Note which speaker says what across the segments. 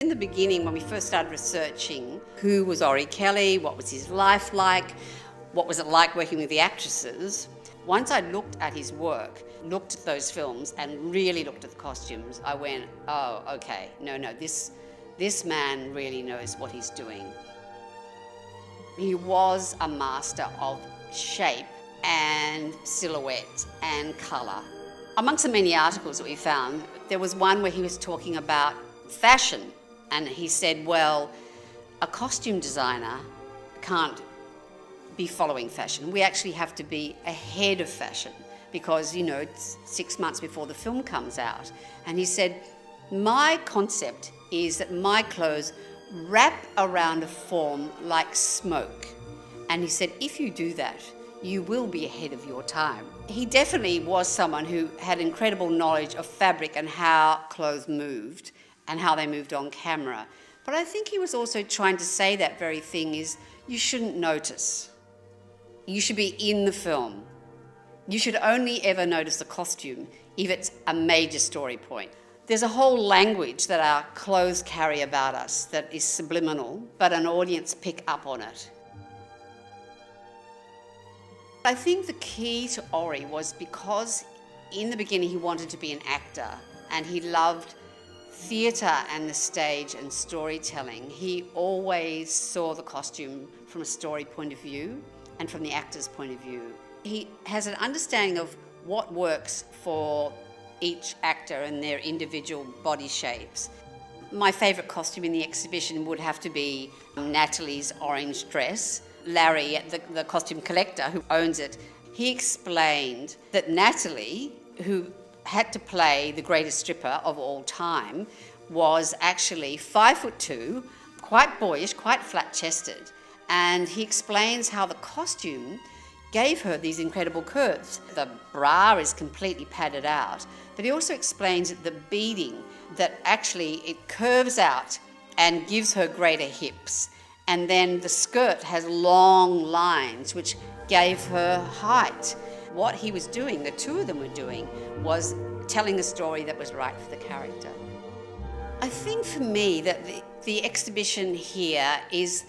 Speaker 1: In the beginning, when we first started researching who was Orry-Kelly, what was his life like, what was it like working with the actresses, once I looked at his work, looked at those films and really looked at the costumes, I went, oh, okay, no, this man really knows what he's doing. He was a master of shape and silhouette and colour. Amongst the many articles that we found, there was one where he was talking about fashion, and he said, well, a costume designer can't be following fashion. We actually have to be ahead of fashion because, you know, it's 6 months before the film comes out. And he said, my concept is that my clothes wrap around a form like smoke. And he said, if you do that, you will be ahead of your time. He definitely was someone who had incredible knowledge of fabric and how clothes moved and how they moved on camera. But I think he was also trying to say that very thing is, you shouldn't notice. You should be in the film. You should only ever notice the costume if it's a major story point. There's a whole language that our clothes carry about us that is subliminal, but an audience pick up on it. I think the key to Orry was because in the beginning he wanted to be an actor and he loved theatre and the stage and storytelling. He always saw the costume from a story point of view and from the actor's point of view. He has an understanding of what works for each actor and their individual body shapes. My favourite costume in the exhibition would have to be Natalie's orange dress. Larry, the costume collector who owns it, he explained that Natalie, who had to play the greatest stripper of all time, was actually 5'2", quite boyish, quite flat-chested. And he explains how the costume gave her these incredible curves. The bra is completely padded out, but he also explains that the beading, that actually it curves out and gives her greater hips. And then the skirt has long lines, which gave her height. What he was doing, the two of them were doing, was telling a story that was right for the character. I think for me that the exhibition here is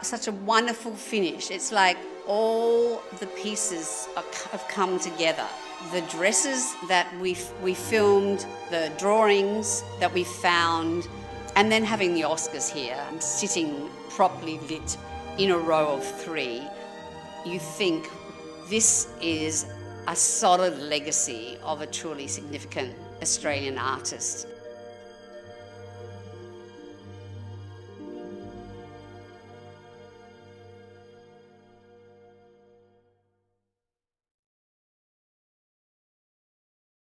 Speaker 1: such a wonderful finish. It's like all the pieces have come together. The dresses that we filmed, the drawings that we found, and then having the Oscars here, sitting properly lit in a row of 3, you think this is a solid legacy of a truly significant Australian artist.